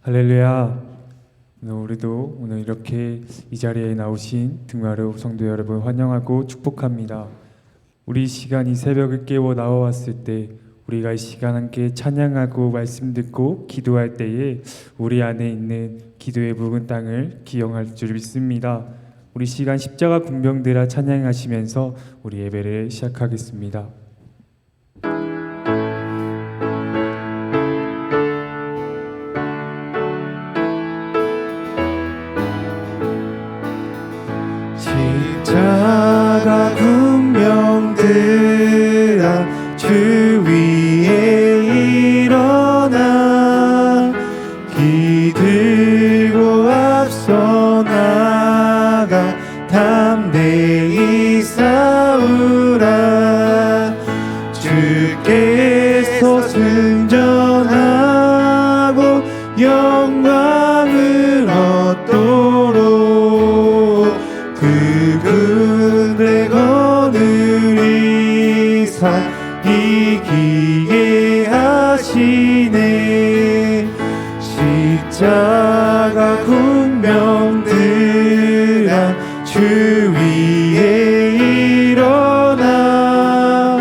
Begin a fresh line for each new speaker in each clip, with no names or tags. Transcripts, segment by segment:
할렐루야. 우리도 오늘 이렇게 이 자리에 나오신 등마루 성도 여러분 환영하고 축복합니다. 우리 시간이 새벽을 깨워 나와왔을 때 우리가 이 시간 함께 찬양하고 말씀 듣고 기도할 때에 우리 안에 있는 기도의 묵은 땅을 기억할 줄 믿습니다. 우리 시간 십자가 군병들아 찬양하시면서 우리 예배를 시작하겠습니다.
십자가 군병들아 주 위에 일어나 기 들고 앞서 나가 담대히 싸우라. 주께서 승전하고 영광을 얻도록 그분의 거느리 사 이기게 하시네. 십자가 군병들아 주 위에 일어나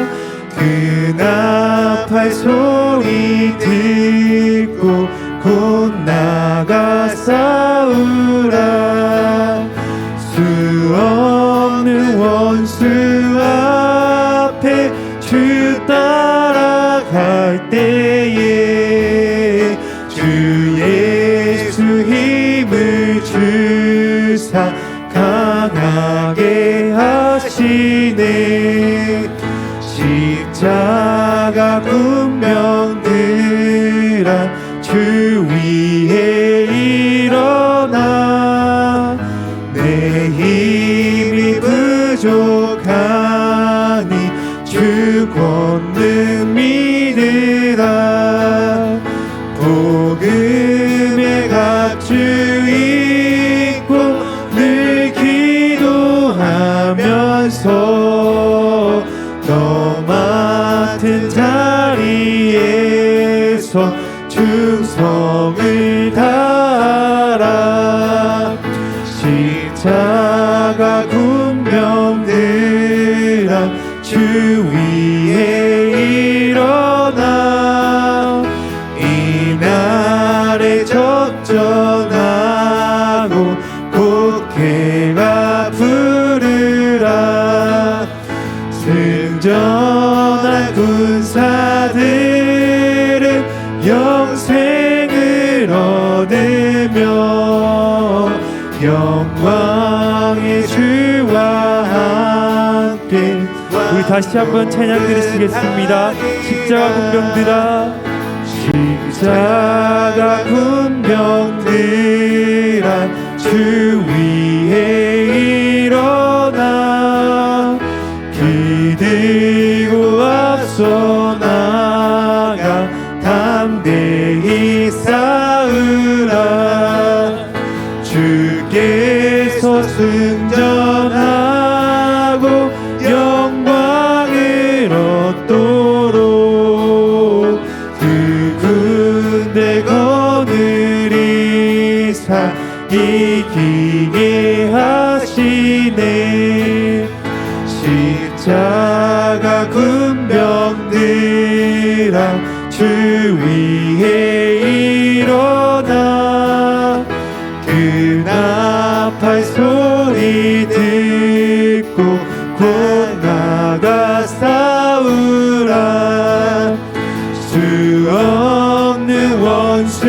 그 나팔 소리 듣고 곧 나가 싸우라. 수 없는 원수 앞에 주 따라갈 때에 주 예수 힘을 주사 강하게 하시네. 십자가 군병들아 주 위에 일어나 내 힘이 부족하니 주 권능 믿으라. 복음의 갑주 입고 늘 기도하면서 너 맡은 자리에서 충성을 다하라. 십자가 군병들아 주 위에 일어나 이날에 접전하고 곡해가 부르라. 승전한 군사들은 영생을 얻으며 영광의 주와 함께. 우리 다시 한번 찬양 드리시겠습니다. 십자가 군병들아 십자가 군병들아 주 위에 일어나 기 들고 앞서 나가 담대히 싸우라. 주께서 승전하고 영광을 얻도록 그 군대 거느리 사 이기게 하시네. 십자가 군병들아 주 위에 일어나 그 나팔 소리 듣고 곧 나가 싸우라. 수 없는 원수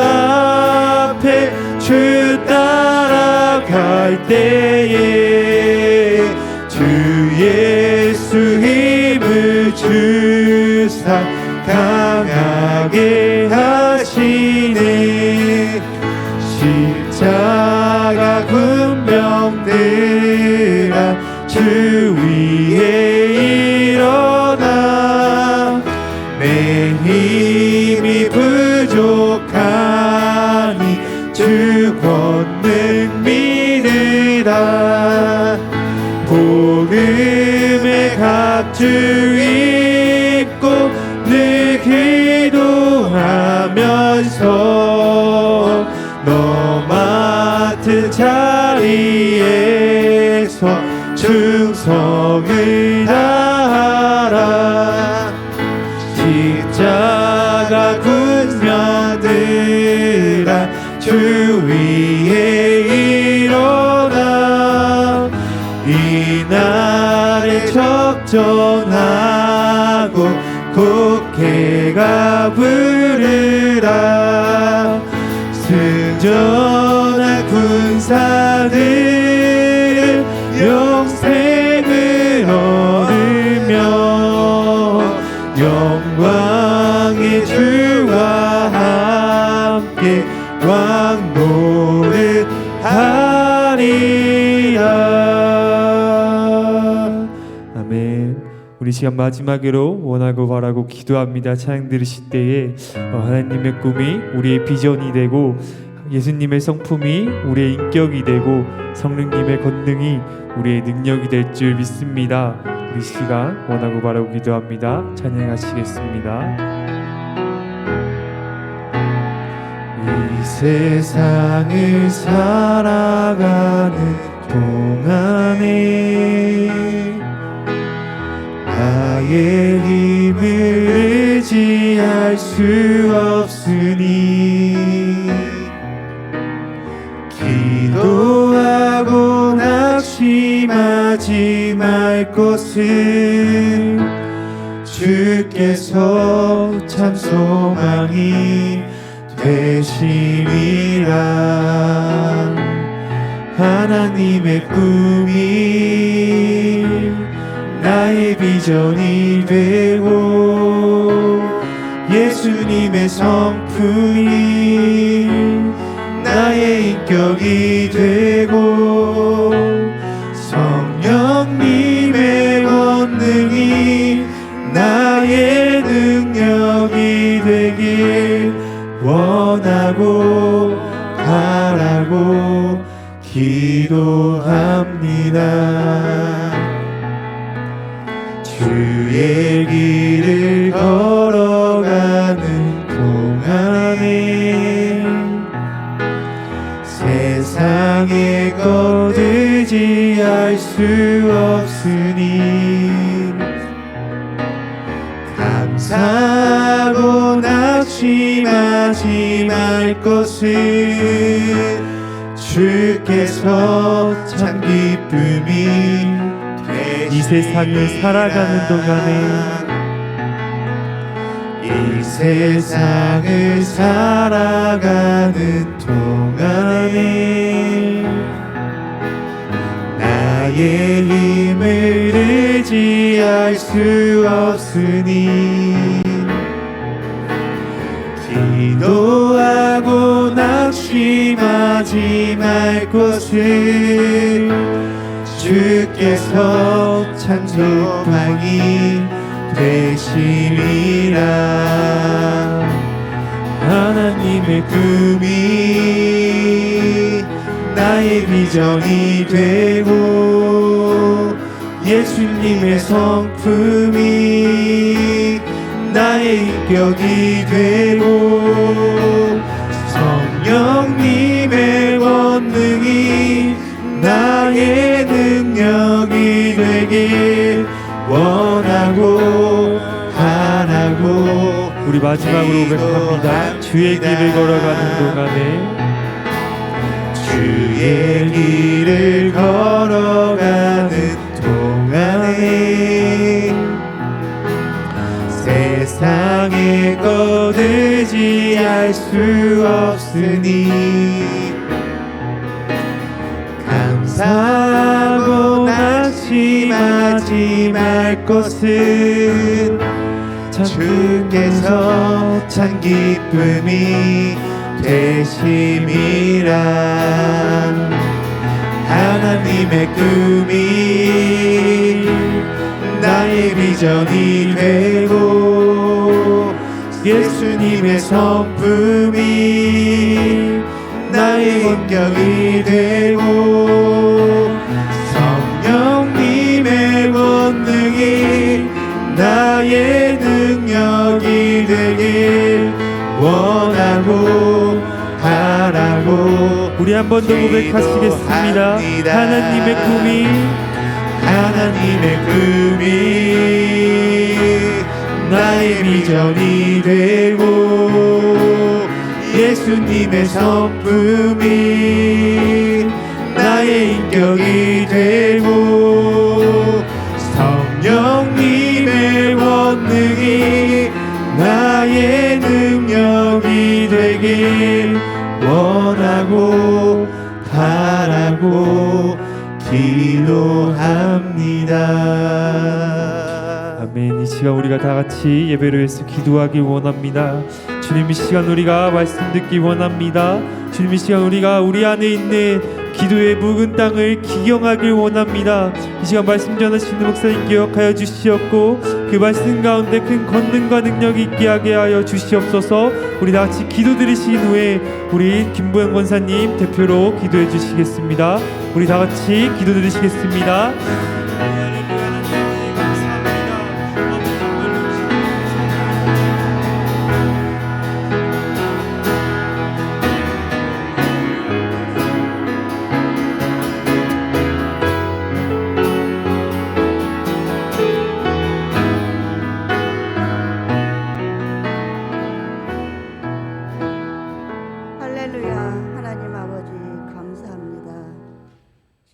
앞에 주 따라갈 때에 주 예수 힘을 주사 강하게 하시네. 십자가 군병들아 주 위에 일어나 내 힘이 부족하니 주 권능 믿으라. 복음의 갑주 입고 늘 기도하면서 같은 자리에서 충성을 다하라. 십자가 군면들아 주 위에 일어나 이날에 적전하고 곡해가 부르라. 승전한 군사들 영생을 얻으며 영광의 주와 함께 왕노릇하리라. 아멘. 우리 시간 마지막으로 원하고 바라고 기도합니다. 찬양 들으실 때에 하나님의 꿈이 우리의 비전이 되고 예수님의 성품이 우리의 인격이 되고 성령님의 권능이 우리의 능력이 될 줄 믿습니다. 우리 시간 원하고 바라고 기도합니다. 찬양하시겠습니다. 이 세상을 살아가는 동안에 나의 힘을 의지할 수 없으니 기도하고 낙심하지 말 것은 주께서 참 소망이 되시리라. 하나님의 꿈이 나의 비전이 되고 예수님의 성품이 나의 인격이 되고 성령님의 권능이 나의 능력이 되길 원하고 바라고 기도합니다. 주의 길을 걸어가는 동안에 세상의 것 의지할 수 없으니 감사하고 낙심하지 말 것은 주께서 참 기쁨이 이 세상을 살아가는 동안에 이 세상을 살아가는 동안에 나의 힘을 의지할 수 없으니 기도하고 낙심하지 말 것을 주께서 참 소망이 되시리라. 하나님의 꿈이 나의 비전이 되고 예수님의 성품이 나의 인격이 되고 성령님의 권능이 나의 능력이 되길 원하고 바라고. 우리 마지막으로 고백합니다. 주의 길을 걸어가는 동안에 주의 길을 걸어가는 동안에 세상의 것 의지할 수 없으니 감사하고 낙심하지 말 것은 주께서 참 기쁨이 되심이라. 하나님의 꿈이 나의 비전이 되고 예수님의 성품이 나의 인격이 되고 성령님의 권능이 나의 능력이 되길 원하고 바라고. 우리 우리 한 번 더 고백하시겠습니다. 하나님의 꿈이 나의 비전이 되고 예수님의 성품이 나의 인격이 되고 성령님의 권능이 나의 능력이 되길 원하고 바라고 기도합니다. 아멘. 이 시간 우리가 다 같이 예배를 위해서 기도하기 원합니다. 주님, 이 시간 우리가 말씀 듣기 원합니다. 주님, 이 시간 우리가 우리 안에 있는 기도의 묵은 땅을 기경하길 원합니다. 이 시간 말씀 전하시는 목사님 기억하여 주시옵고 그 말씀 가운데 큰 권능과 능력이 있게 하게 하여 주시옵소서. 우리 다 같이 기도 드리신 후에 우리 김보영 권사님 대표로 기도해 주시겠습니다. 우리 다 같이 기도 드리시겠습니다.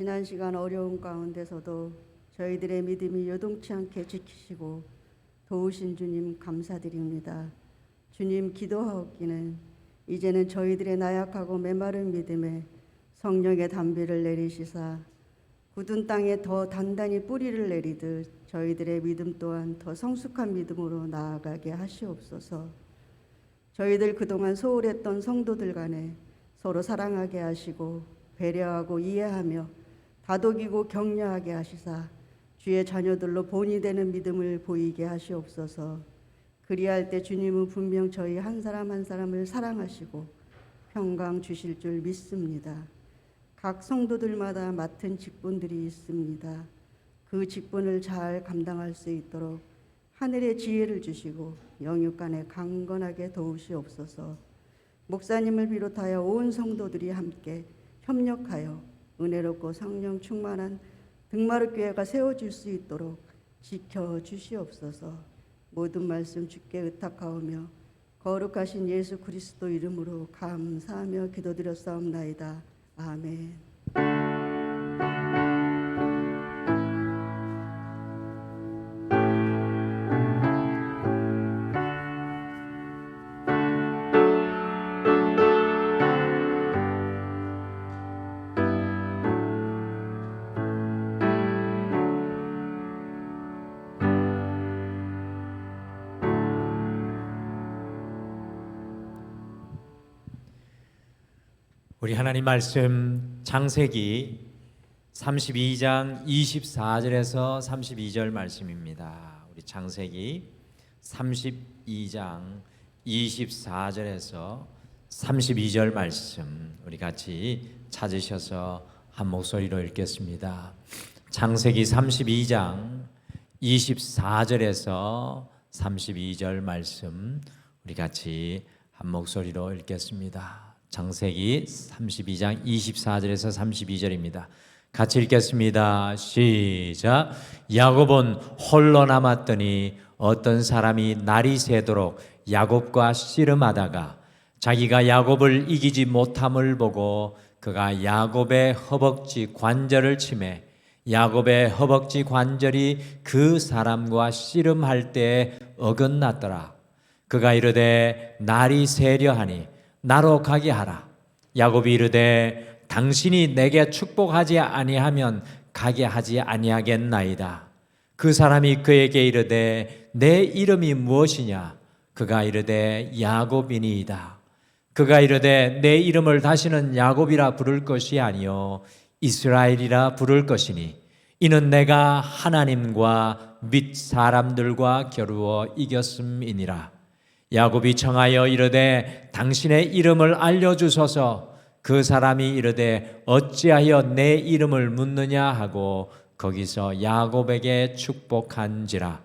지난 시간 어려운 가운데서도 저희들의 믿음이 요동치 않게 지키시고 도우신 주님 감사드립니다. 주님, 기도하옵기는 이제는 저희들의 나약하고 메마른 믿음에 성령의 담비를 내리시사 굳은 땅에 더 단단히 뿌리를 내리듯 저희들의 믿음 또한 더 성숙한 믿음으로 나아가게 하시옵소서. 저희들 그동안 소홀했던 성도들 간에 서로 사랑하게 하시고 배려하고 이해하며 다독이고 격려하게 하시사 주의 자녀들로 본이 되는 믿음을 보이게 하시옵소서. 그리할 때 주님은 분명 저희 한 사람 한 사람을 사랑하시고 평강 주실 줄 믿습니다. 각 성도들마다 맡은 직분들이 있습니다. 그 직분을 잘 감당할 수 있도록 하늘의 지혜를 주시고 영육간에 강건하게 도우시옵소서. 목사님을 비롯하여 온 성도들이 함께 협력하여 은혜롭고 성령 충만한 등마루 교회가 세워질 수 있도록 지켜주시옵소서. 모든 말씀 주께 의탁하오며 거룩하신 예수 그리스도 이름으로 감사하며 기도드렸사옵나이다. 아멘.
우리 하나님 말씀 창세기 32장 24절에서 32절 말씀입니다. 우리 창세기 32장 24절에서 32절 말씀 우리 같이 찾으셔서 한 목소리로 읽겠습니다. 창세기 32장 24절에서 32절 말씀 우리 같이 한 목소리로 읽겠습니다. 창세기 32장 24절에서 32절입니다. 같이 읽겠습니다. 시작. 야곱은 홀로 남았더니 어떤 사람이 날이 새도록 야곱과 씨름하다가 자기가 야곱을 이기지 못함을 보고 그가 야곱의 허벅지 관절을 치매 야곱의 허벅지 관절이 그 사람과 씨름할 때에 어긋났더라. 그가 이르되 날이 새려 하니 나로 가게 하라. 야곱이 이르되 당신이 내게 축복하지 아니하면 가게 하지 아니하겠나이다. 그 사람이 그에게 이르되 내 이름이 무엇이냐? 그가 이르되 야곱이니이다. 그가 이르되 내 이름을 다시는 야곱이라 부를 것이 아니요 이스라엘이라 부를 것이니 이는 내가 하나님과 및 사람들과 겨루어 이겼음이니라. 야곱이 청하여 이르되 당신의 이름을 알려주소서. 그 사람이 이르되 어찌하여 내 이름을 묻느냐 하고 거기서 야곱에게 축복한지라.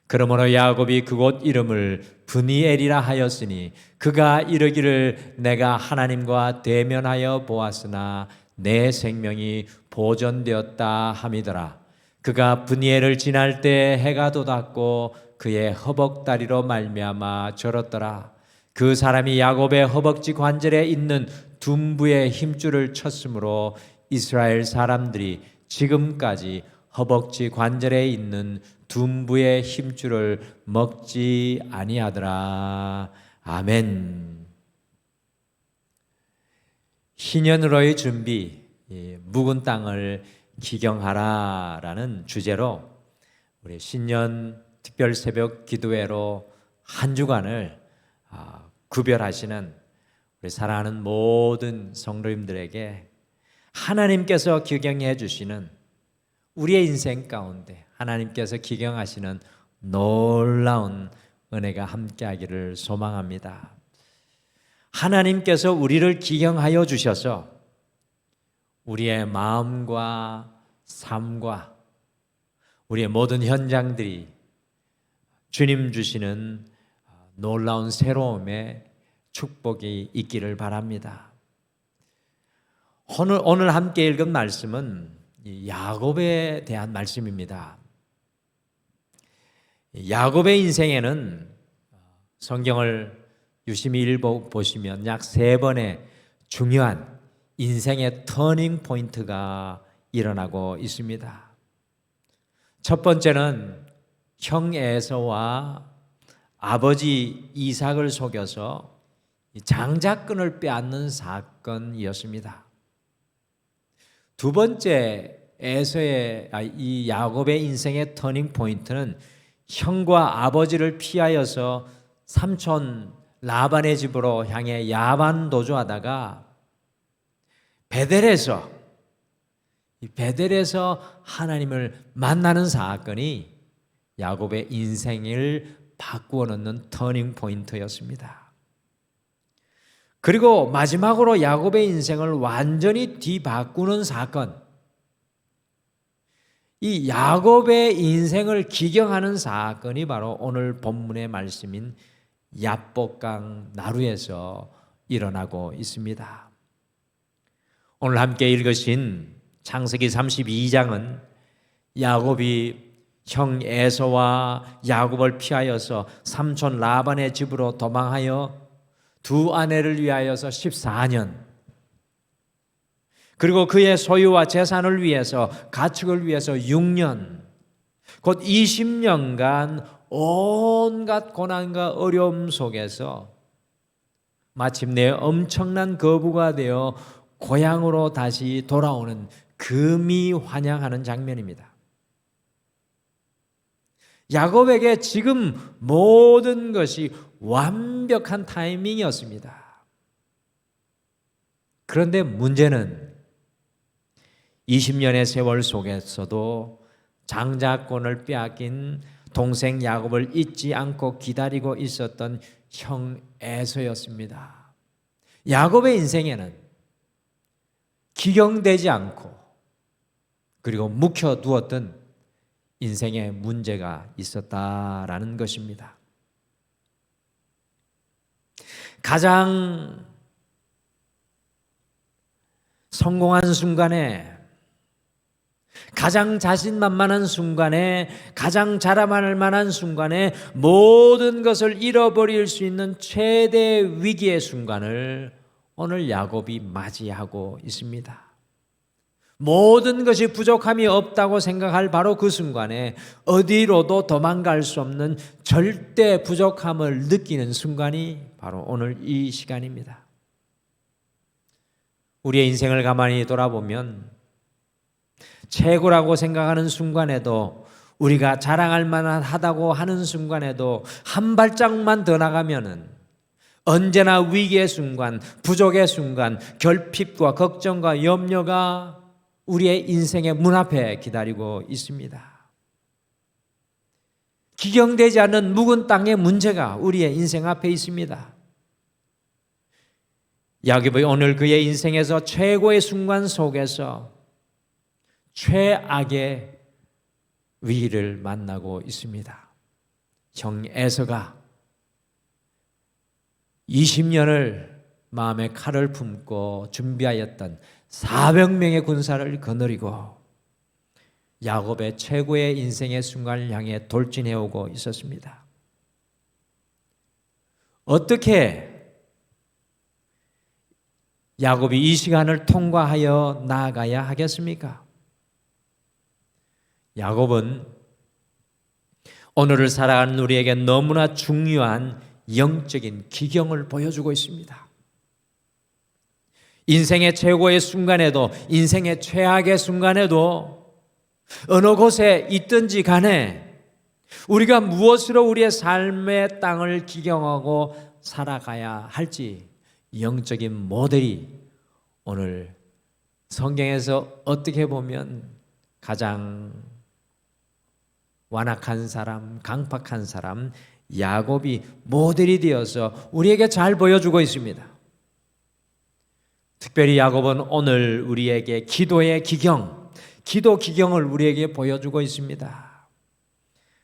그러므로 야곱이 그곳 이름을 브니엘이라 하였으니 그가 이르기를 내가 하나님과 대면하여 보았으나 내 생명이 보존되었다 함이더라. 그가 브니엘을 지날 때 해가 돋았고 그의 허벅다리로 말미암아 절었더라. 그 사람이 야곱의 허벅지 관절에 있는 둔부의 힘줄을 쳤으므로 이스라엘 사람들이 지금까지 허벅지 관절에 있는 둔부의 힘줄을 먹지 아니하더라. 아멘. 희년으로의 준비, 묵은 땅을 기경하라라는 주제로 우리 신년 특별 새벽 기도회로 한 주간을 구별하시는 우리 사랑하는 모든 성도님들에게 하나님께서 기경해 주시는 우리의 인생 가운데 하나님께서 기경하시는 놀라운 은혜가 함께하기를 소망합니다. 하나님께서 우리를 기경하여 주셔서 우리의 마음과 삶과 우리의 모든 현장들이 주님 주시는 놀라운 새로움의 축복이 있기를 바랍니다. 오늘 함께 읽은 말씀은 야곱에 대한 말씀입니다. 야곱의 인생에는 성경을 유심히 읽어보시면 약 3번의 중요한 인생의 터닝 포인트가 일어나고 있습니다. 첫 번째는 형 에서와 아버지 이삭을 속여서 장자권을 빼앗는 사건이었습니다. 두 번째 이 야곱의 인생의 터닝 포인트는 형과 아버지를 피하여서 삼촌 라반의 집으로 향해 야반 도주하다가 베델에서 하나님을 만나는 사건이 야곱의 인생을 바꾸어 놓는 터닝 포인트였습니다. 그리고 마지막으로 야곱의 인생을 완전히 뒤바꾸는 사건, 이 야곱의 인생을 기경하는 사건이 바로 오늘 본문의 말씀인 야복강 나루에서 일어나고 있습니다. 오늘 함께 읽으신 창세기 32장은 야곱이 형 에서와 야곱을 피하여서 삼촌 라반의 집으로 도망하여 두 아내를 위하여서 14년, 그리고 그의 소유와 재산을 위해서, 가축을 위해서 6년, 곧 20년간 온갖 고난과 어려움 속에서 마침내 엄청난 거부가 되어 고향으로 다시 돌아오는 금이 환영하는 장면입니다. 야곱에게 지금 모든 것이 완벽한 타이밍이었습니다. 그런데 문제는 20년의 세월 속에서도 장자권을 빼앗긴 동생 야곱을 잊지 않고 기다리고 있었던 형 에서였습니다. 야곱의 인생에는 기경되지 않고 그리고 묵혀두었던 인생의 문제가 있었다라는 것입니다. 가장 성공한 순간에, 가장 자신만만한 순간에, 가장 자랑할 만한 순간에 모든 것을 잃어버릴 수 있는 최대 위기의 순간을 오늘 야곱이 맞이하고 있습니다. 모든 것이 부족함이 없다고 생각할 바로 그 순간에 어디로도 도망갈 수 없는 절대 부족함을 느끼는 순간이 바로 오늘 이 시간입니다. 우리의 인생을 가만히 돌아보면 최고라고 생각하는 순간에도, 우리가 자랑할 만하다고 하는 순간에도 한 발짝만 더 나가면은 언제나 위기의 순간, 부족의 순간, 결핍과 걱정과 염려가 우리의 인생의 문 앞에 기다리고 있습니다. 기경되지 않는 묵은 땅의 문제가 우리의 인생 앞에 있습니다. 야곱이 오늘 그의 인생에서 최고의 순간 속에서 최악의 위기를 만나고 있습니다. 형 에서가 20년을 마음에 칼을 품고 준비하였던 400명의 군사를 거느리고 야곱의 최고의 인생의 순간을 향해 돌진해오고 있었습니다. 어떻게 야곱이 이 시간을 통과하여 나아가야 하겠습니까? 야곱은 오늘을 살아가는 우리에게 너무나 중요한 영적인 기경을 보여주고 있습니다. 인생의 최고의 순간에도, 인생의 최악의 순간에도 어느 곳에 있든지 간에 우리가 무엇으로 우리의 삶의 땅을 기경하고 살아가야 할지 영적인 모델이 오늘 성경에서 어떻게 보면 가장 완악한 사람, 강팍한 사람 야곱이 모델이 되어서 우리에게 잘 보여주고 있습니다. 특별히 야곱은 오늘 우리에게 기도의 기경, 기도 기경을 우리에게 보여주고 있습니다.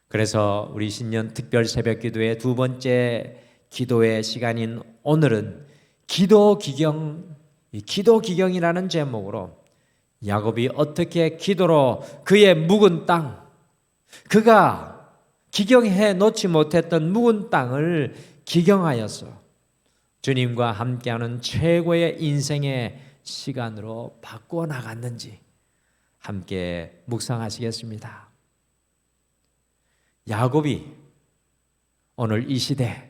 그래서 우리 신년 특별 새벽 기도의 두 번째 기도의 시간인 오늘은 기도 기경이라는 제목으로 야곱이 어떻게 기도로 그의 묵은 땅, 그가 기경해 놓지 못했던 묵은 땅을 기경하여서 주님과 함께하는 최고의 인생의 시간으로 바꾸어 나갔는지 함께 묵상하시겠습니다. 야곱이 오늘 이 시대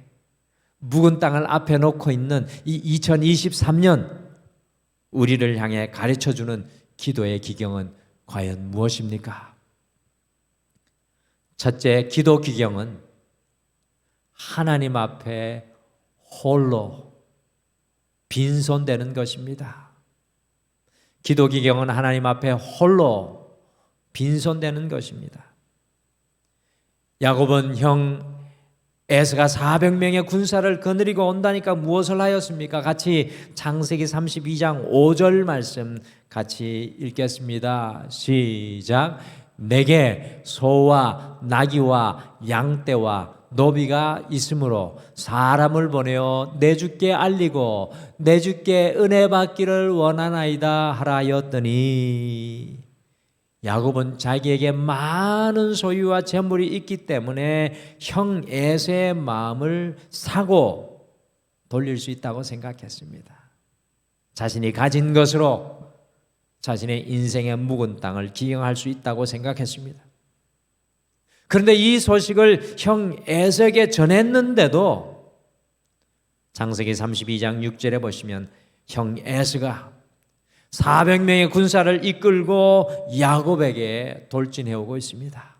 묵은 땅을 앞에 놓고 있는 이 2023년 우리를 향해 가르쳐주는 기도의 기경은 과연 무엇입니까? 첫째, 기도 기경은 하나님 앞에 홀로 빈손되는 것입니다. 기도 기경은 하나님 앞에 홀로 빈손되는 것입니다. 야곱은 형 에서가 400명의 군사를 거느리고 온다니까 무엇을 하였습니까? 같이 창세기 32장 5절 말씀 같이 읽겠습니다. 시작. 내게 소와 나귀와 양떼와 노비가 있으므로 사람을 보내어 내 주께 알리고 내 주께 은혜 받기를 원하나이다 하라 하였더니 야곱은 자기에게 많은 소유와 재물이 있기 때문에 형 에서의 마음을 사고 돌릴 수 있다고 생각했습니다. 자신이 가진 것으로 자신의 인생의 묵은 땅을 기경할 수 있다고 생각했습니다. 그런데 이 소식을 형 에서에게 전했는데도 창세기 32장 6절에 보시면 형 에서가 400명의 군사를 이끌고 야곱에게 돌진해 오고 있습니다.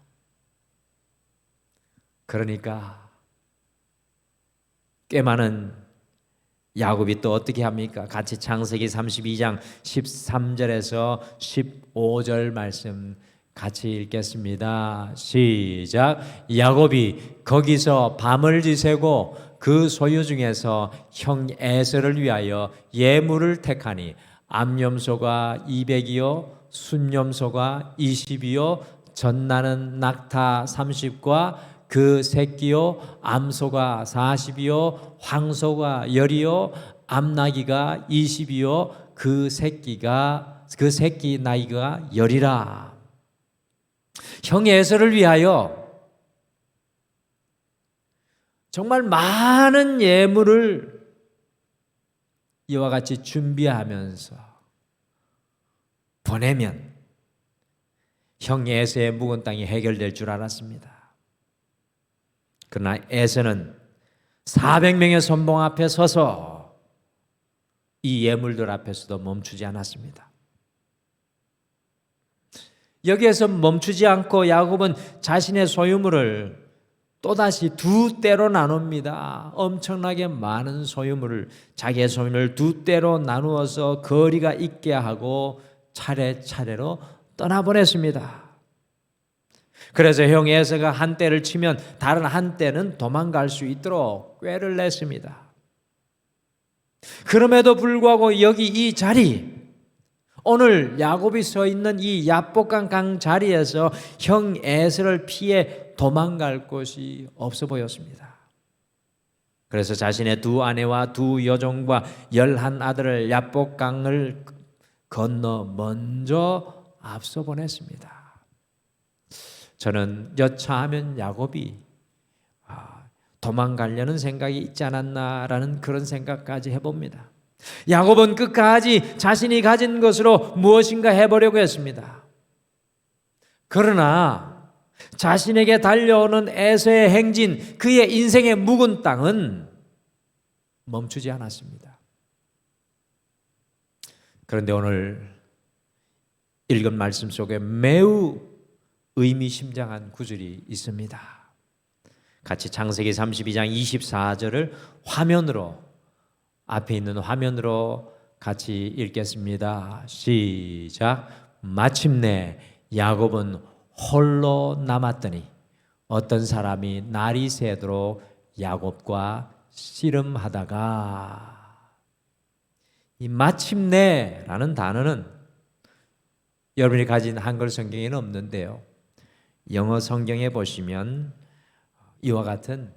그러니까 꽤 많은 야곱이 또 어떻게 합니까? 같이 창세기 32장 13절에서 15절 말씀 같이 읽겠습니다. 시작. 야곱이 거기서 밤을 지새고 그 소유 중에서 형 에서를 위하여 예물을 택하니 암염소가 200이요 순염소가 20이요 젖나는 낙타 30과 그 새끼요 암소가 40이요 황소가 10이요 암나귀가 20이요 그 새끼 나귀가 10이라. 형 에서를 위하여 정말 많은 예물을 이와 같이 준비하면서 보내면 형 에서의 묵은 땅이 해결될 줄 알았습니다. 그러나 에서는 400명의 선봉 앞에 서서 이 예물들 앞에서도 멈추지 않았습니다. 여기에서 멈추지 않고 야곱은 자신의 소유물을 또다시 두 떼로 나눕니다. 엄청나게 많은 소유물을 자기의 소유물을 두 떼로 나누어서 거리가 있게 하고 차례차례로 떠나보냈습니다. 그래서 형 에서가 한 떼를 치면 다른 한 떼는 도망갈 수 있도록 꾀를 냈습니다. 그럼에도 불구하고 여기 이 자리 오늘 야곱이 서 있는 이 야복강 강 자리에서 형 에서를 피해 도망갈 곳이 없어 보였습니다. 그래서 자신의 두 아내와 두 여종과 11아들을 야복강을 건너 먼저 앞서 보냈습니다. 저는 여차하면 야곱이 도망가려는 생각이 있지 않았나라는 그런 생각까지 해봅니다. 야곱은 끝까지 자신이 가진 것으로 무엇인가 해보려고 했습니다. 그러나 자신에게 달려오는 에서의 행진, 그의 인생의 묵은 땅은 멈추지 않았습니다. 그런데 오늘 읽은 말씀 속에 매우 의미심장한 구절이 있습니다. 같이 창세기 32장 24절을 앞에 있는 화면으로 같이 읽겠습니다. 시작. 마침내 야곱은 홀로 남았더니 어떤 사람이 날이 새도록 야곱과 씨름하다가, 이 마침내라는 단어는 여러분이 가진 한글 성경에는 없는데요, 영어 성경에 보시면 이와 같은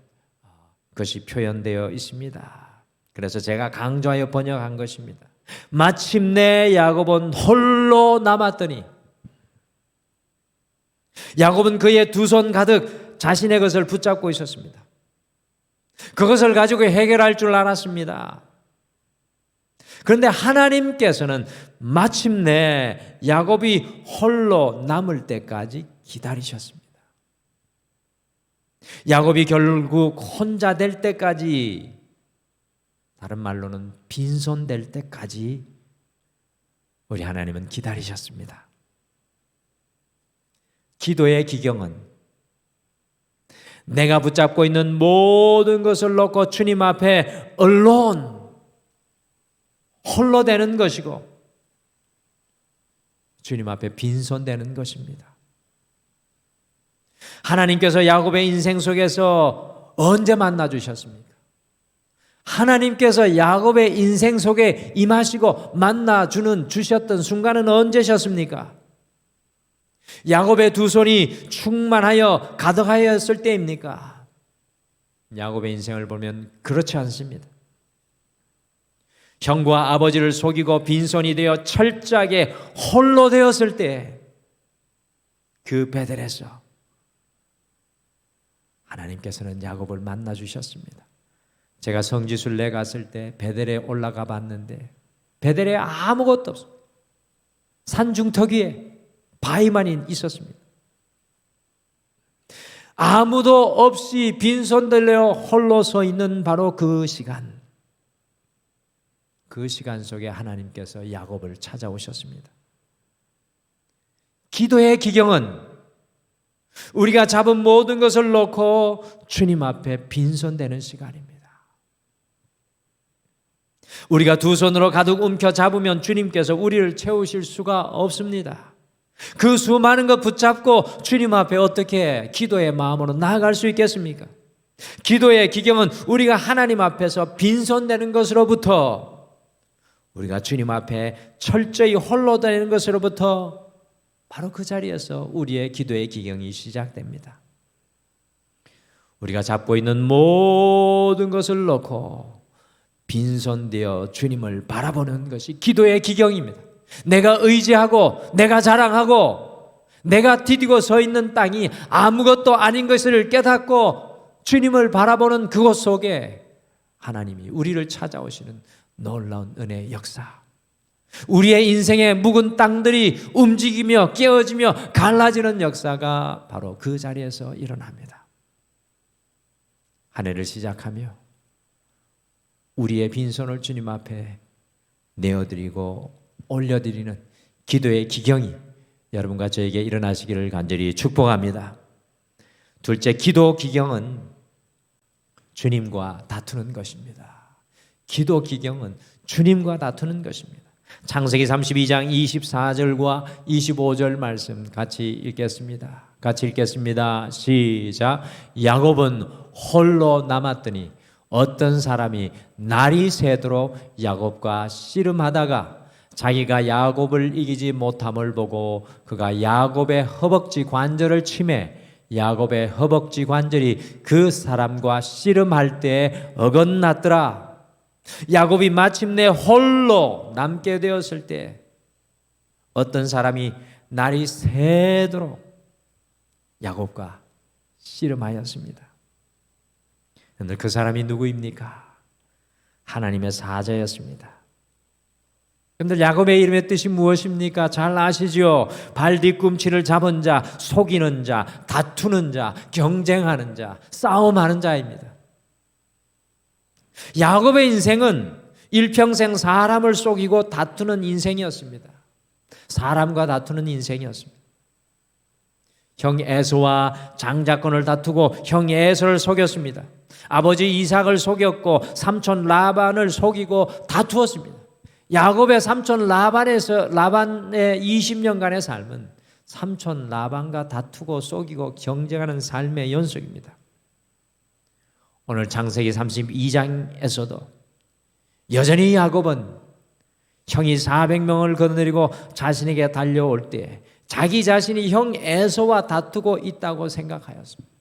것이 표현되어 있습니다. 그래서 제가 강조하여 번역한 것입니다. 마침내 야곱은 홀로 남았더니, 야곱은 그의 두 손 가득 자신의 것을 붙잡고 있었습니다. 그것을 가지고 해결할 줄 알았습니다. 그런데 하나님께서는 마침내 야곱이 홀로 남을 때까지 기다리셨습니다. 야곱이 결국 혼자 될 때까지, 다른 말로는 빈손될 때까지 우리 하나님은 기다리셨습니다. 기도의 기경은 내가 붙잡고 있는 모든 것을 놓고 주님 앞에 홀로 되는 것이고, 주님 앞에 빈손되는 것입니다. 하나님께서 야곱의 인생 속에서 언제 만나 주셨습니까? 하나님께서 야곱의 인생 속에 임하시고 주셨던 순간은 언제셨습니까? 야곱의 두 손이 충만하여 가득하였을 때입니까? 야곱의 인생을 보면 그렇지 않습니다. 형과 아버지를 속이고 빈손이 되어 철저하게 홀로 되었을 때, 그 베델에서 하나님께서는 야곱을 만나 주셨습니다. 제가 성지순례 갔을 때 베델에 올라가 봤는데 베델에 아무것도 없습니다. 산중턱 위에 바위만 있었습니다. 아무도 없이 빈손들려 홀로 서 있는 바로 그 시간 속에 하나님께서 야곱을 찾아오셨습니다. 기도의 기경은 우리가 잡은 모든 것을 놓고 주님 앞에 빈손되는 시간입니다. 우리가 두 손으로 가득 움켜 잡으면 주님께서 우리를 채우실 수가 없습니다. 그 수많은 것 붙잡고 주님 앞에 어떻게 기도의 마음으로 나아갈 수 있겠습니까? 기도의 기경은 우리가 하나님 앞에서 빈손되는 것으로부터, 우리가 주님 앞에 철저히 홀로 되는 것으로부터, 바로 그 자리에서 우리의 기도의 기경이 시작됩니다. 우리가 잡고 있는 모든 것을 놓고 빈손되어 주님을 바라보는 것이 기도의 기경입니다. 내가 의지하고 내가 자랑하고 내가 디디고 서 있는 땅이 아무것도 아닌 것을 깨닫고 주님을 바라보는 그곳 속에 하나님이 우리를 찾아오시는 놀라운 은혜의 역사, 우리의 인생의 묵은 땅들이 움직이며 깨어지며 갈라지는 역사가 바로 그 자리에서 일어납니다. 한 해를 시작하며 우리의 빈손을 주님 앞에 내어드리고 올려드리는 기도의 기경이 여러분과 저에게 일어나시기를 간절히 축복합니다. 둘째, 기도 기경은 주님과 다투는 것입니다. 기도 기경은 주님과 다투는 것입니다. 창세기 32장 24절과 25절 말씀 같이 읽겠습니다. 시작. 야곱은 홀로 남았더니 어떤 사람이 날이 새도록 야곱과 씨름하다가 자기가 야곱을 이기지 못함을 보고 그가 야곱의 허벅지 관절을 치매 야곱의 허벅지 관절이 그 사람과 씨름할 때 어긋났더라. 야곱이 마침내 홀로 남게 되었을 때 어떤 사람이 날이 새도록 야곱과 씨름하였습니다. 그런데 그 사람이 누구입니까? 하나님의 사자였습니다. 여러분들, 야곱의 이름의 뜻이 무엇입니까? 잘 아시죠? 발 뒤꿈치를 잡은 자, 속이는 자, 다투는 자, 경쟁하는 자, 싸움하는 자입니다. 야곱의 인생은 일평생 사람을 속이고 다투는 인생이었습니다. 사람과 다투는 인생이었습니다. 형 에서와 장자권을 다투고 형 에서를 속였습니다. 아버지 이삭을 속였고 삼촌 라반을 속이고 다투었습니다. 야곱의 삼촌 라반의 20년간의 삶은 삼촌 라반과 다투고 속이고 경쟁하는 삶의 연속입니다. 오늘 창세기 32장에서도 여전히 야곱은 형이 400명을 거느리고 자신에게 달려올 때 자기 자신이 형 에서와 다투고 있다고 생각하였습니다.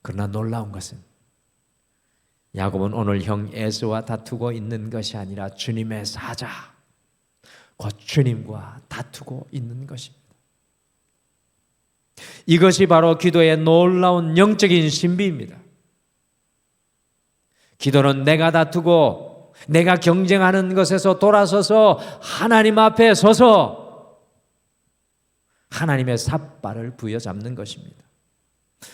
그러나 놀라운 것은 야곱은 오늘 형 에서와 다투고 있는 것이 아니라 주님의 사자, 곧 주님과 다투고 있는 것입니다. 이것이 바로 기도의 놀라운 영적인 신비입니다. 기도는 내가 다투고 내가 경쟁하는 것에서 돌아서서 하나님 앞에 서서 하나님의 삿발을 부여잡는 것입니다.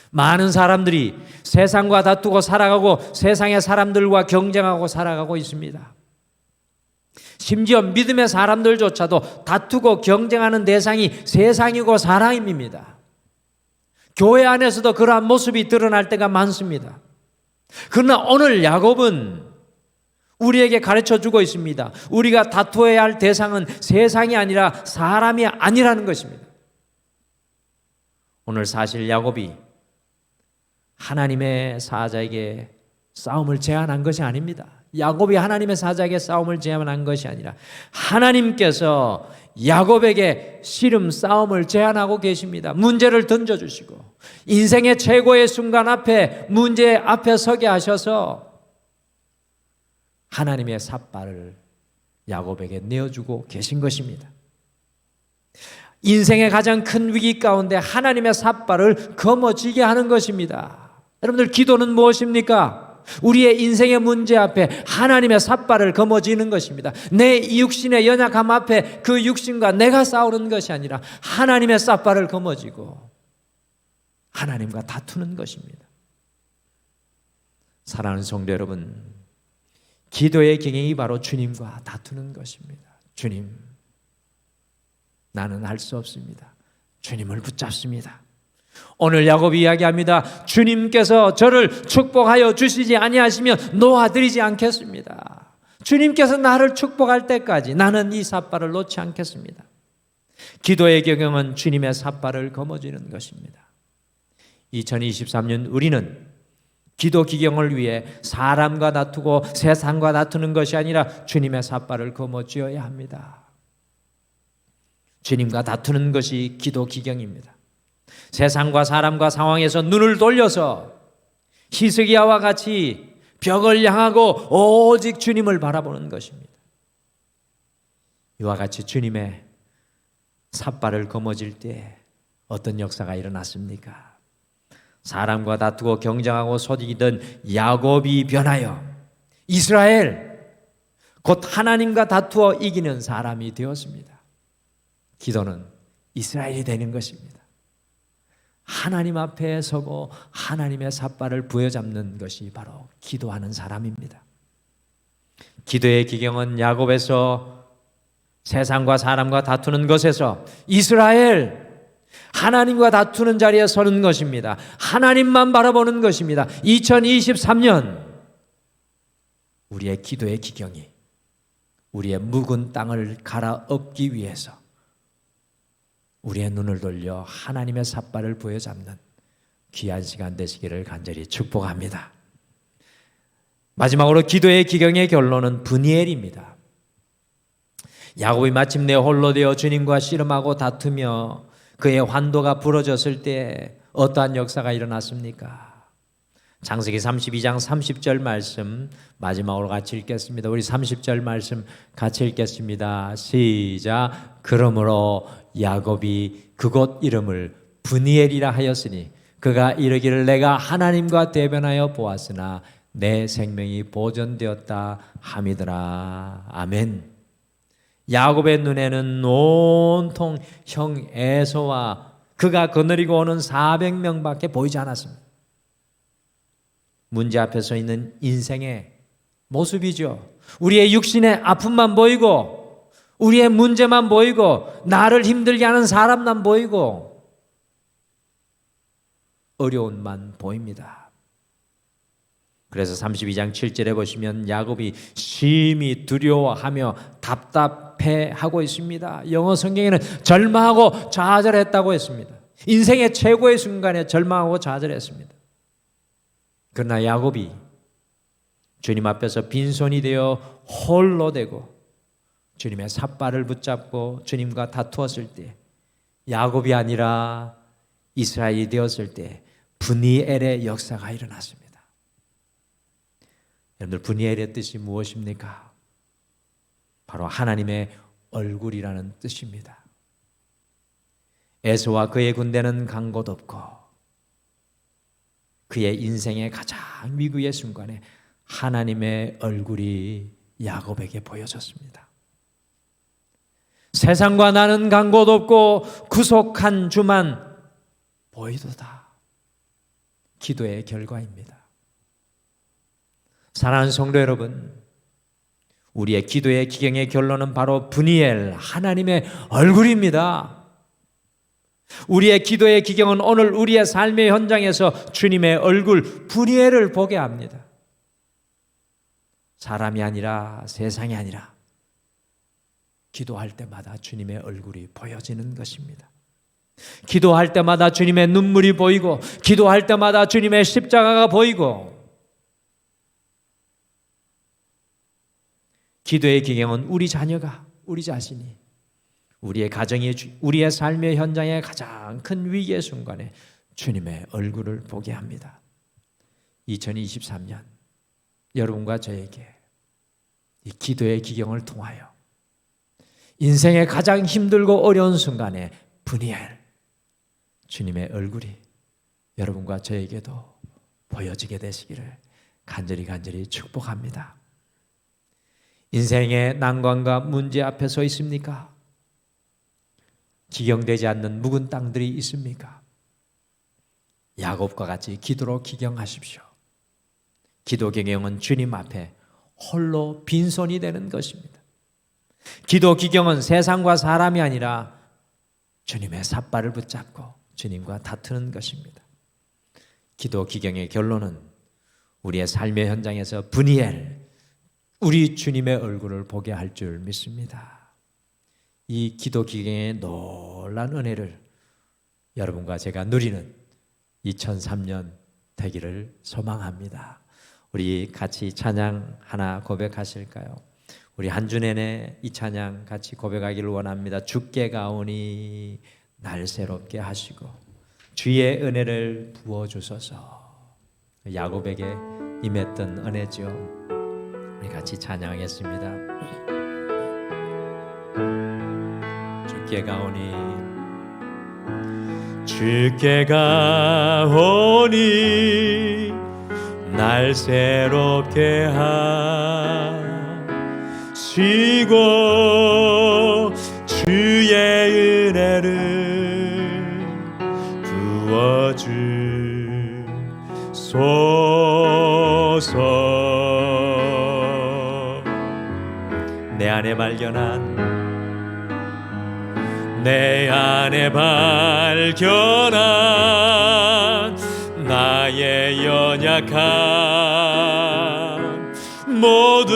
많은 사람들이 세상과 다투고 살아가고 세상의 사람들과 경쟁하고 살아가고 있습니다. 심지어 믿음의 사람들조차도 다투고 경쟁하는 대상이 세상이고 사람입니다. 교회 안에서도 그러한 모습이 드러날 때가 많습니다. 그러나 오늘 야곱은 우리에게 가르쳐주고 있습니다. 우리가 다투어야 할 대상은 세상이 아니라 사람이 아니라는 것입니다. 오늘 사실 야곱이 하나님의 사자에게 싸움을 제안한 것이 아닙니다. 야곱이 하나님의 사자에게 싸움을 제안한 것이 아니라 하나님께서 야곱에게 씨름 싸움을 제안하고 계십니다. 문제를 던져주시고 인생의 최고의 순간 앞에 문제 앞에 서게 하셔서 하나님의 삿발을 야곱에게 내어주고 계신 것입니다. 인생의 가장 큰 위기 가운데 하나님의 삿발을 거머쥐게 하는 것입니다. 여러분들, 기도는 무엇입니까? 우리의 인생의 문제 앞에 하나님의 삿발을 거머쥐는 것입니다. 내 육신의 연약함 앞에 그 육신과 내가 싸우는 것이 아니라 하나님의 삿발을 거머쥐고 하나님과 다투는 것입니다. 사랑하는 성도 여러분, 기도의 경영이 바로 주님과 다투는 것입니다. 주님, 나는 할 수 없습니다. 주님을 붙잡습니다. 오늘 야곱이 이야기합니다. 주님께서 저를 축복하여 주시지 아니하시면 놓아드리지 않겠습니다. 주님께서 나를 축복할 때까지 나는 이 삿발을 놓지 않겠습니다. 기도의 경영은 주님의 삿발을 거머쥐는 것입니다. 2023년 우리는 기도 기경을 위해 사람과 다투고 세상과 다투는 것이 아니라 주님의 삿발을 거머쥐어야 합니다. 주님과 다투는 것이 기도 기경입니다. 세상과 사람과 상황에서 눈을 돌려서 히스기야와 같이 벽을 향하고 오직 주님을 바라보는 것입니다. 이와 같이 주님의 삿발을 거머쥘 때 어떤 역사가 일어났습니까? 사람과 다투고 경쟁하고 소득이던 야곱이 변하여 이스라엘, 곧 하나님과 다투어 이기는 사람이 되었습니다. 기도는 이스라엘이 되는 것입니다. 하나님 앞에 서고 하나님의 삿발을 부여잡는 것이 바로 기도하는 사람입니다. 기도의 기경은 야곱에서 세상과 사람과 다투는 것에서 이스라엘, 하나님과 다투는 자리에 서는 것입니다. 하나님만 바라보는 것입니다. 2023년 우리의 기도의 기경이 우리의 묵은 땅을 갈아엎기 위해서 우리의 눈을 돌려 하나님의 삿발을 부여잡는 귀한 시간 되시기를 간절히 축복합니다. 마지막으로 기도의 기경의 결론은 브니엘입니다. 야곱이 마침내 홀로 되어 주님과 씨름하고 다투며 그의 환도가 부러졌을 때 어떠한 역사가 일어났습니까? 창세기 32장 30절 말씀 마지막으로 같이 읽겠습니다. 우리 30절 말씀 같이 읽겠습니다. 시작. 그러므로 야곱이 그곳 이름을 브니엘이라 하였으니 그가 이르기를 내가 하나님과 대변하여 보았으나 내 생명이 보존되었다 함이더라. 아멘. 야곱의 눈에는 온통 형 에서와 그가 거느리고 오는 400명밖에 보이지 않았습니다. 문제 앞에 서 있는 인생의 모습이죠. 우리의 육신의 아픔만 보이고 우리의 문제만 보이고 나를 힘들게 하는 사람만 보이고 어려움만 보입니다. 그래서 32장 7절에 보시면 야곱이 심히 두려워하며 답답해하고 있습니다. 영어 성경에는 절망하고 좌절했다고 했습니다. 인생의 최고의 순간에 절망하고 좌절했습니다. 그러나 야곱이 주님 앞에서 빈손이 되어 홀로 되고 주님의 삿발을 붙잡고 주님과 다투었을 때 야곱이 아니라 이스라엘이 되었을 때 브니엘의 역사가 일어났습니다. 여러분들 브니엘의 뜻이 무엇입니까? 바로 하나님의 얼굴이라는 뜻입니다. 에서와 그의 군대는 간 곳 없고 그의 인생의 가장 위기의 순간에 하나님의 얼굴이 야곱에게 보여졌습니다. 세상과 나는 간 곳 없고 구속한 주만 보이도다. 기도의 결과입니다. 사랑하는 성도 여러분, 우리의 기도의 기경의 결론은 바로 브니엘, 하나님의 얼굴입니다. 우리의 기도의 기경은 오늘 우리의 삶의 현장에서 주님의 얼굴, 브니엘을 보게 합니다. 사람이 아니라 세상이 아니라 기도할 때마다 주님의 얼굴이 보여지는 것입니다. 기도할 때마다 주님의 눈물이 보이고 기도할 때마다 주님의 십자가가 보이고 기도의 기경은 우리 자녀가, 우리 자신이 우리의 가정이, 우리의 삶의 현장의 가장 큰 위기의 순간에 주님의 얼굴을 보게 합니다. 2023년 여러분과 저에게 이 기도의 기경을 통하여 인생의 가장 힘들고 어려운 순간에 브니엘, 주님의 얼굴이 여러분과 저에게도 보여지게 되시기를 간절히 축복합니다. 인생의 난관과 문제 앞에 서 있습니까? 기경되지 않는 묵은 땅들이 있습니까? 야곱과 같이 기도로 기경하십시오. 기도 기경은 주님 앞에 홀로 빈손이 되는 것입니다. 기도 기경은 세상과 사람이 아니라 주님의 삿발을 붙잡고 주님과 다투는 것입니다. 기도 기경의 결론은 우리의 삶의 현장에서 브니엘, 우리 주님의 얼굴을 보게 할 줄 믿습니다. 이 기도 기경의 놀라운 은혜를 여러분과 제가 누리는 2003년 되기를 소망합니다. 우리 같이 찬양 하나 고백하실까요? 우리 한 주 내내 이 찬양 같이 고백하기를 원합니다. 주께 가오니 날 새롭게 하시고 주의 은혜를 부어주소서. 야곱에게 임했던 은혜죠. 우리 같이 찬양하겠습니다. 주께 가오니 주께 가오니 날 새롭게 하시고 주의 은혜를 부어주소서. 내 안에 발견한 나의 연약함 모두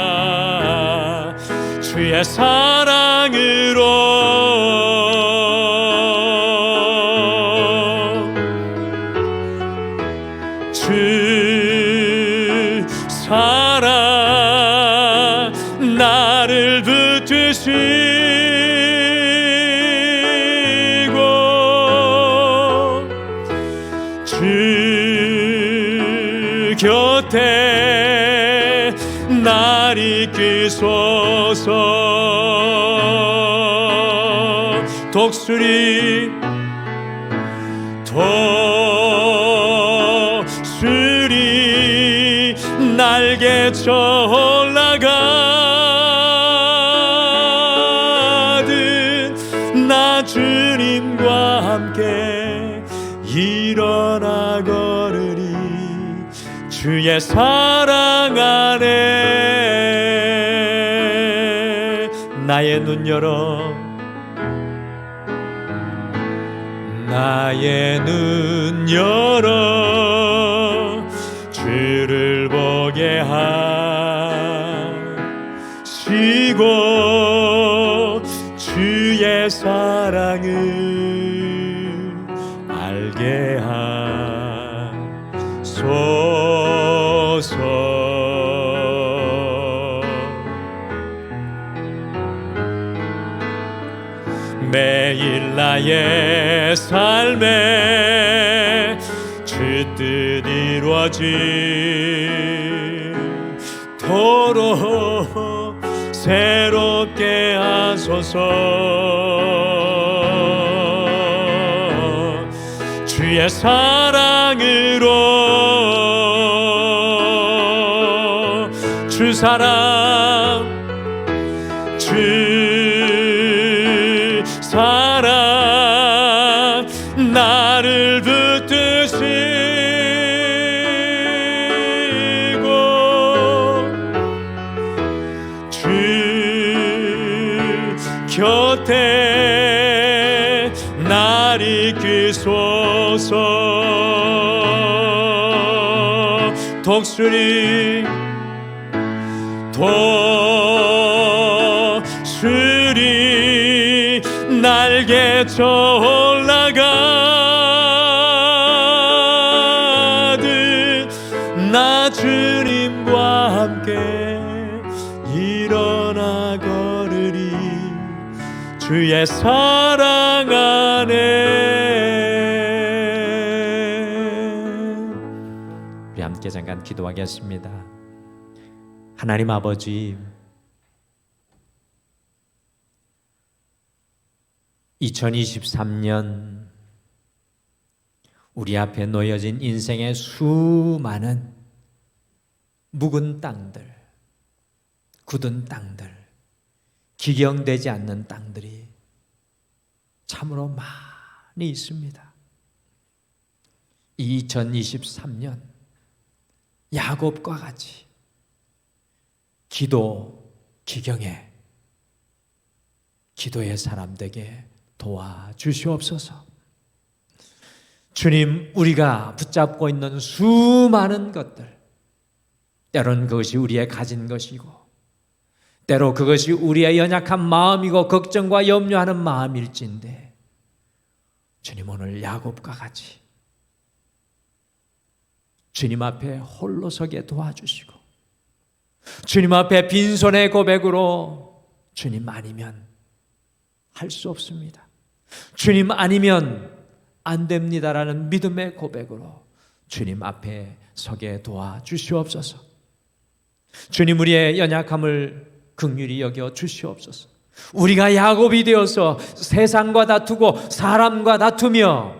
벗어지리라. 주의 사랑으로 곁에 날 이끄소서. 독수리 날개쳐 올라가듯 나 주님과 함께 일어나 걸으리. 주의 사랑 안에 나의 눈 열어, 나의 눈 열어 주를 보게 하시고 주의 사랑을 알게 하소서. 매일 나의 삶에 주 뜻 이루어지도록 새롭게 하소서. 주의 사랑으로 주 사랑 주 사랑 나를 붙드시고 주 곁에 날 이끄소서. 독수리 날개쳐 올라가듯 나 주님과 함께 일어나 걸으리. 주의 사랑 안에. 우리 함께 잠깐 기도하겠습니다. 하나님 아버지, 2023년 우리 앞에 놓여진 인생의 수많은 묵은 땅들, 굳은 땅들, 기경되지 않는 땅들이 참으로 많이 있습니다. 2023년 야곱과 같이 기경에 기도의 사람 되게 도와주시옵소서. 주님, 우리가 붙잡고 있는 수많은 것들, 때론 그것이 우리의 가진 것이고 때로 그것이 우리의 연약한 마음이고 걱정과 염려하는 마음일진데, 주님 오늘 야곱과 같이 주님 앞에 홀로 서게 도와주시고, 주님 앞에 빈손의 고백으로 주님 아니면 할 수 없습니다, 주님 아니면 안 됩니다라는 믿음의 고백으로 주님 앞에 서게 도와주시옵소서. 주님, 우리의 연약함을 긍휼히 여겨 주시옵소서. 우리가 야곱이 되어서 세상과 다투고 사람과 다투며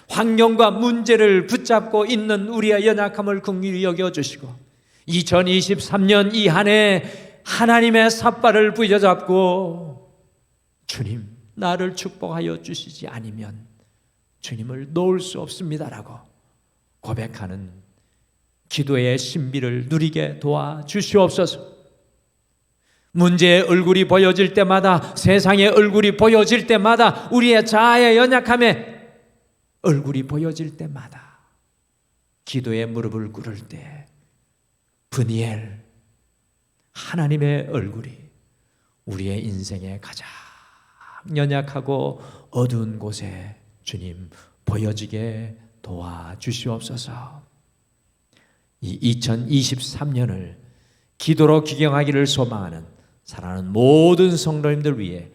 환경과 문제를 붙잡고 있는 우리의 연약함을 긍휼히 여겨 주시고, 2023년 이 한 해 하나님의 삿발을 부여잡고 주님 나를 축복하여 주시지 않으면 주님을 놓을 수 없습니다라고 고백하는 기도의 신비를 누리게 도와주시옵소서. 문제의 얼굴이 보여질 때마다, 세상의 얼굴이 보여질 때마다, 우리의 자아의 연약함에 얼굴이 보여질 때마다 기도의 무릎을 꿇을 때 브니엘 하나님의 얼굴이 우리의 인생의 가장 연약하고 어두운 곳에 주님 보여지게 도와주시옵소서. 이 2023년을 기도로 기경하기를 소망하는 사랑하는 모든 성도님들 위해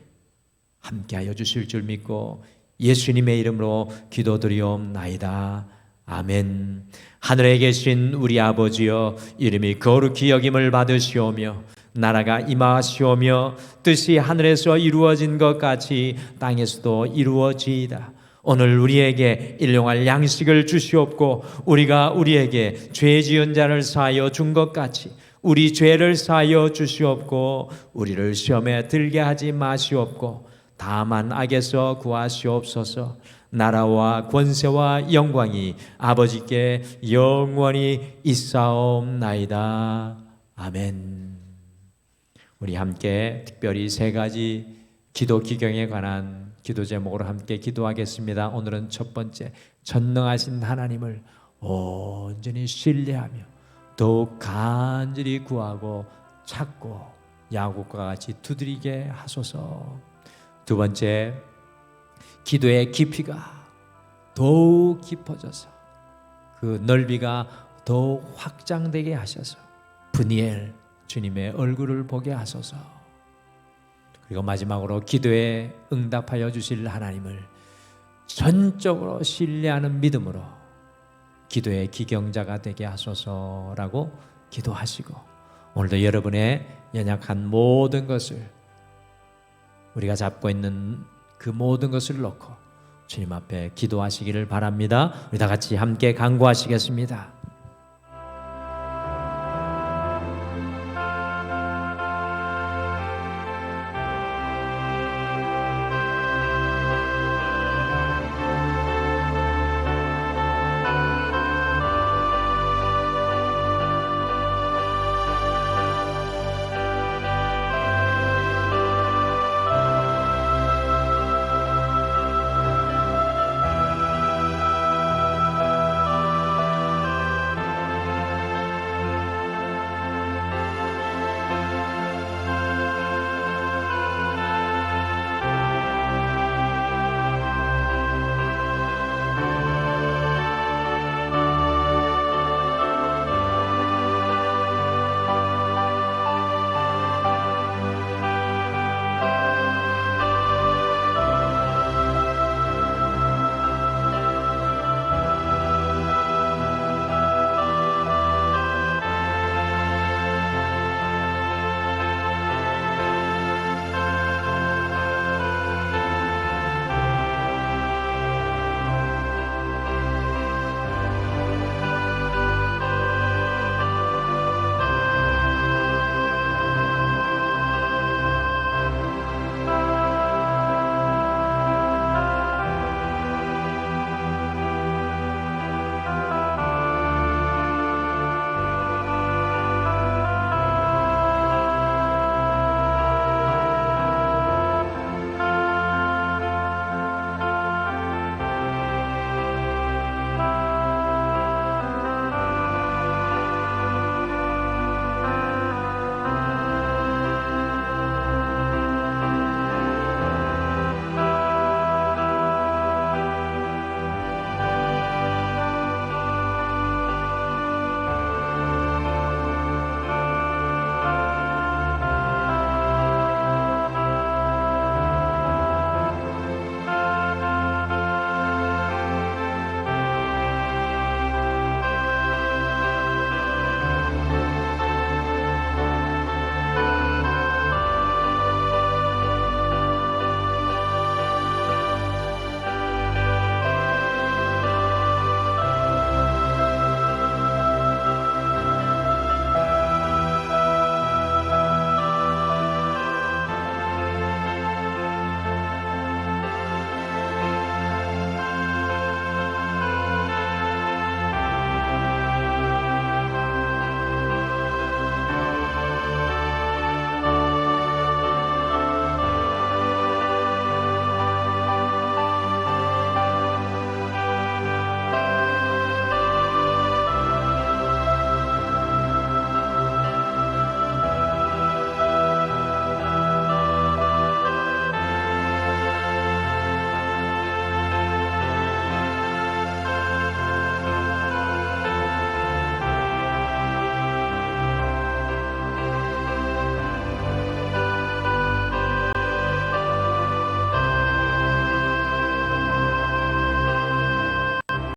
함께하여 주실 줄 믿고 예수님의 이름으로 기도드리옵나이다. 아멘. 하늘에 계신 우리 아버지여, 이름이 거룩히 여김을 받으시오며 나라가 임하시오며 뜻이 하늘에서 이루어진 것 같이 땅에서도 이루어지이다. 오늘 우리에게 일용할 양식을 주시옵고 우리가 우리에게 죄 지은 자를 사하여 준 것 같이 우리 죄를 사하여 주시옵고 우리를 시험에 들게 하지 마시옵고 다만 악에서 구하시옵소서. 나라와 권세와 영광이 아버지께 영원히 있사옵나이다. 아멘. 우리 함께 특별히 세 가지 기도 기경에 관한 기도 제목으로 함께 기도하겠습니다. 오늘은 첫 번째, 전능하신 하나님을 온전히 신뢰하며 더욱 간절히 구하고 찾고 야곱과 같이 두드리게 하소서. 두 번째, 기도의 깊이가 더욱 깊어져서 그 넓이가 더욱 확장되게 하셔서 브니엘 주님의 얼굴을 보게 하소서. 그리고 마지막으로 기도에 응답하여 주실 하나님을 전적으로 신뢰하는 믿음으로 기도의 기경자가 되게 하소서라고 기도하시고, 오늘도 여러분의 연약한 모든 것을, 우리가 잡고 있는 그 모든 것을 놓고 주님 앞에 기도하시기를 바랍니다. 우리 다 같이 함께 간구하시겠습니다.